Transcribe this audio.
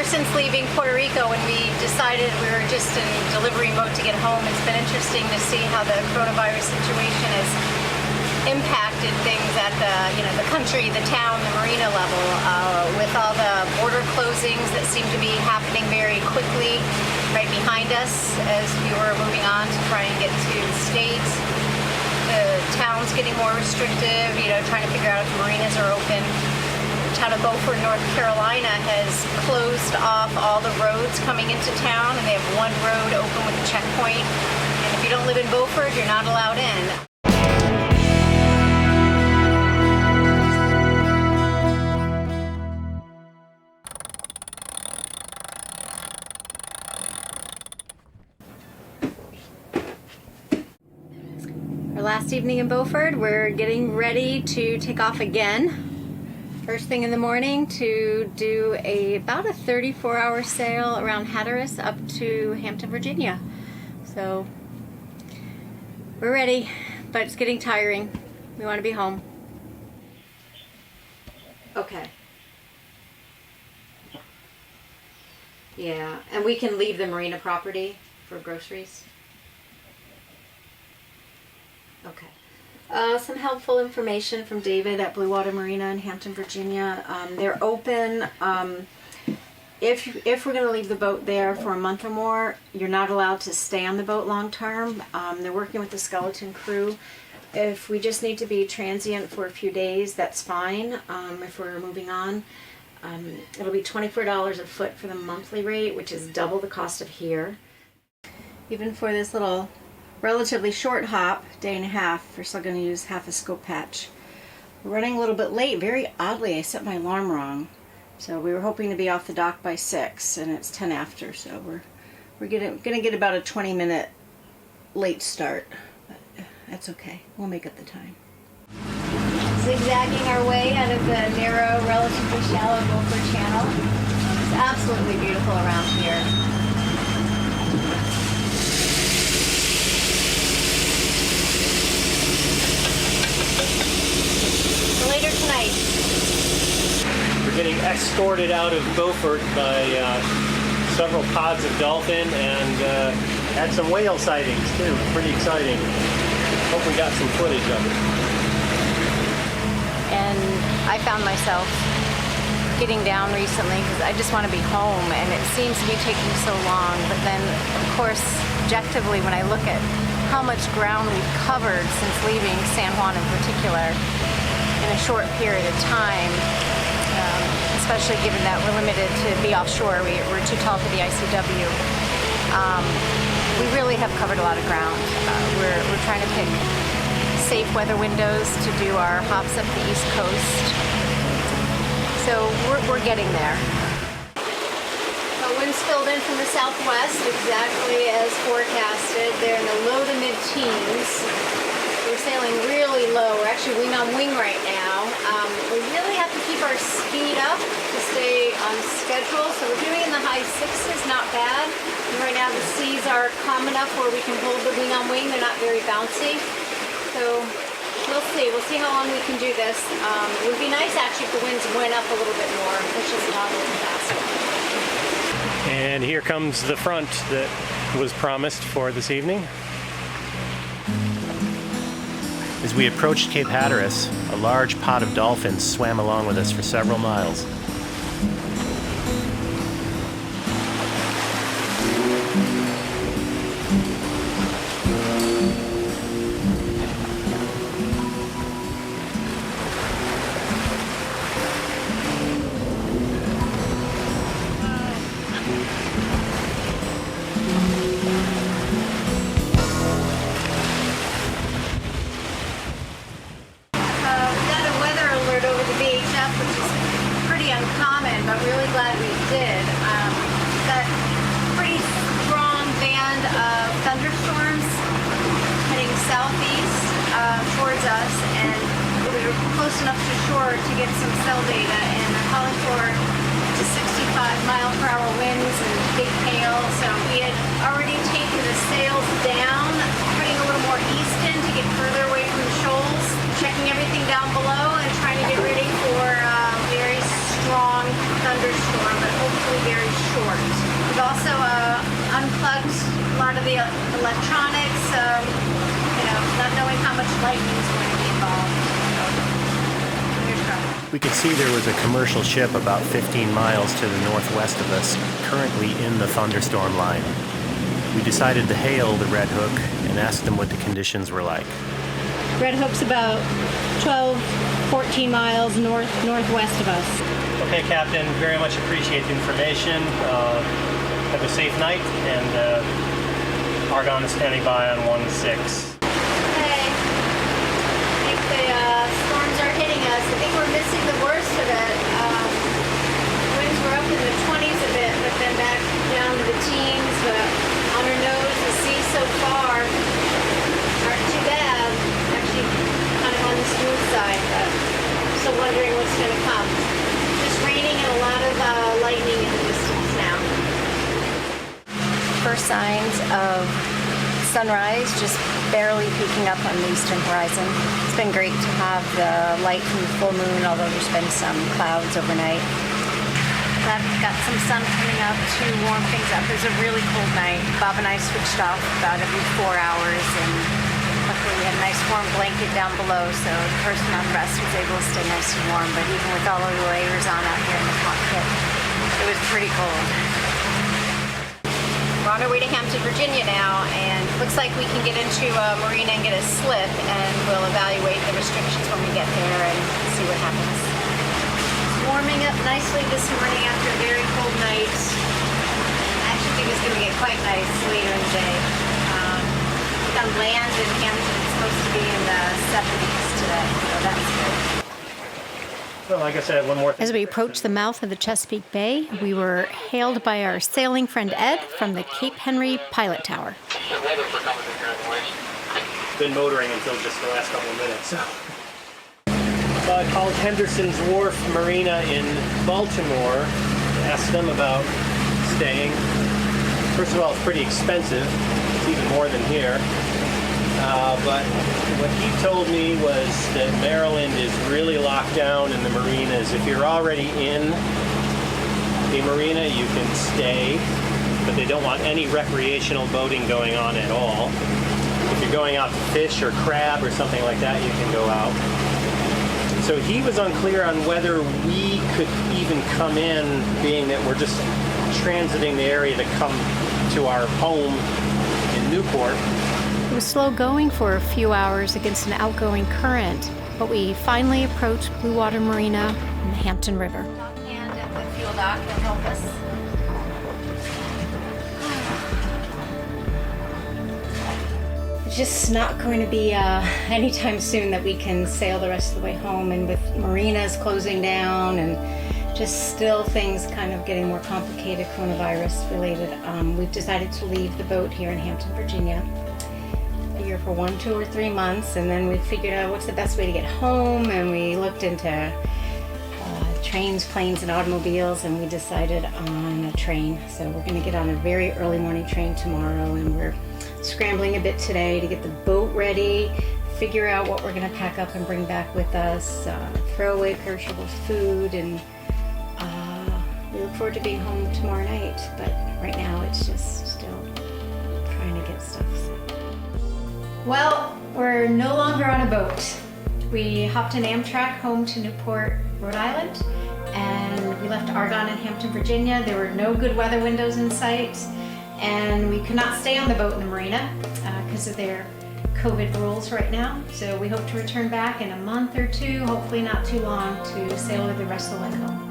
since leaving Puerto Rico when we decided we were just in delivery mode to get home. It's been interesting to see how the coronavirus situation has impacted things at the country, the town, the marina level, with all the border closings that seem to be happening very quickly right behind us as we were moving on to try and get to the States. The town's getting more restrictive, trying to figure out if marinas are open. The town of Beaufort, North Carolina has closed off all the roads coming into town, and they have one road open with a checkpoint. And if you don't live in Beaufort, you're not allowed in. Our last evening in Beaufort, we're getting ready to take off again. First thing in the morning to do about a 34-hour sail around Hatteras up to Hampton, Virginia. So we're ready, but it's getting tiring. We want to be home. Okay. Yeah, and we can leave the marina property for groceries. Okay. Some helpful information from David at Bluewater Marina in Hampton, Virginia. They're open. If we're going to leave the boat there for a month or more, you're not allowed to stay on the boat long term. They're working with the skeleton crew. If we just need to be transient for a few days, that's fine. If we're moving on, it'll be $24 a foot for the monthly rate, which is double the cost of here. Even for this little relatively short hop, day and a half, we're still going to use half a scope patch. We're running a little bit late. Very oddly, I set my alarm wrong. So we were hoping to be off the dock by 6, and it's 10 after, so we're going to get about a 20-minute late start. But that's okay. We'll make up the time. Zigzagging our way out of the narrow, relatively shallow Beaufort Channel. It's absolutely beautiful around here. Later tonight. We're getting escorted out of Beaufort by several pods of dolphin and had some whale sightings too. Pretty exciting. Hope we got some footage of it. And I found myself getting down recently because I just want to be home, and it seems to be taking so long. But then, of course, objectively, when I look at how much ground we've covered since leaving San Juan in particular, in a short period of time, especially given that we're limited to be offshore, we're too tall for the ICW. We really have covered a lot of ground. We're trying to pick safe weather windows to do our hops up the East Coast. So we're getting there. The winds filled in from the southwest exactly as forecasted. They're in the low to mid-teens. We're sailing really low. We're actually wing on wing right now. We really have to keep our speed up to stay on schedule. So we're doing in the high 6s, not bad. And right now the seas are calm enough where we can hold the wing on wing. They're not very bouncy. So we'll see. We'll see how long we can do this. It would be nice actually if the winds went up a little bit more and pushed us along a little faster. And here comes the front that was promised for this evening. As we approached Cape Hatteras, a large pod of dolphins swam along with us for several miles. But really glad we did. Got a pretty strong band of thunderstorms heading southeast towards us, and we were close enough to shore to get some cell data, and they're calling for up to 65-mile-per-hour winds and big hail. So we had already taken the sails down, putting a little more east in to get further away from the shoals, checking everything down below, and trying to get ready for very strong thunderstorm, but hopefully very of the electronics, not knowing how much lightning is going to be involved. So, fingers crossed. We could see there was a commercial ship about 15 miles to the northwest of us, currently in the thunderstorm line. We decided to hail the Red Hook and ask them what the conditions were like. Red Hook's about 12, 14 miles northwest of us. Okay, Captain, very much appreciate the information. Have a safe night, and Argon is standing by on 1-6. Okay. I think the storms are hitting us. I think we're missing the worst of it. Winds were up in the 20s a bit, but then back down to the teens. On our nose, the sea so far aren't too bad. Actually, kind of on the smooth side, but still wondering what's going to come. Just raining and a lot of lightning in the distance now. First signs of sunrise, just barely peeking up on the eastern horizon. It's been great to have the light from the full moon, although there's been some clouds overnight. Glad we've got some sun coming up to warm things up. It was a really cold night. Bob and I switched off about every 4 hours, and luckily we had a nice warm blanket down below, so the person on rest was able to stay nice and warm. But even with all of the layers on out here in the cockpit, it was pretty cold. We're on our way to Hampton, Virginia now, and looks like we can get into a marina and get a slip, and we'll evaluate the restrictions when we get there and see what happens. It's warming up nicely this morning after a very cold night. I actually think it's going to get quite nice later in the day. On land in Hampton, it's supposed to be in the 70s today, so that's good. Well, I guess I have one more thing. As we approached the mouth of the Chesapeake Bay, we were hailed by our sailing friend Ed from the Cape Henry Pilot Tower. Been motoring until just the last couple of minutes. So. Called Henderson's Wharf Marina in Baltimore. Asked them about staying. First of all, it's pretty expensive. It's even more than here. But what he told me was that Maryland is really locked down in the marinas. If you're already in a marina, you can stay, but they don't want any recreational boating going on at all. If you're going out to fish or crab or something like that, you can go out. So he was unclear on whether we could even come in, being that we're just transiting the area to come to our home in Newport. It was slow going for a few hours against an outgoing current, but we finally approached Bluewater Marina in the Hampton River. And at the fuel dock will help us. It's just not going to be anytime soon that we can sail the rest of the way home, and with marinas closing down and just still things kind of getting more complicated, coronavirus related, we've decided to leave the boat here in Hampton, Virginia, here for 1, 2, or 3 months, and then we figured out what's the best way to get home, and we looked into trains, planes, and automobiles, and we decided on a train. So we're going to get on a very early morning train tomorrow, and we're scrambling a bit today to get the boat ready, figure out what we're going to pack up and bring back with us, throw away perishable food, and we look forward to being home tomorrow night. But right now it's just still trying to get stuff set. Well, we're no longer on a boat. We hopped an Amtrak home to Newport, Rhode Island, and we left Argon in Hampton, Virginia. There were no good weather windows in sight, and we could not stay on the boat in the marina because of their COVID rules right now. So we hope to return back in a month or two, hopefully not too long, to sail the rest of the way home.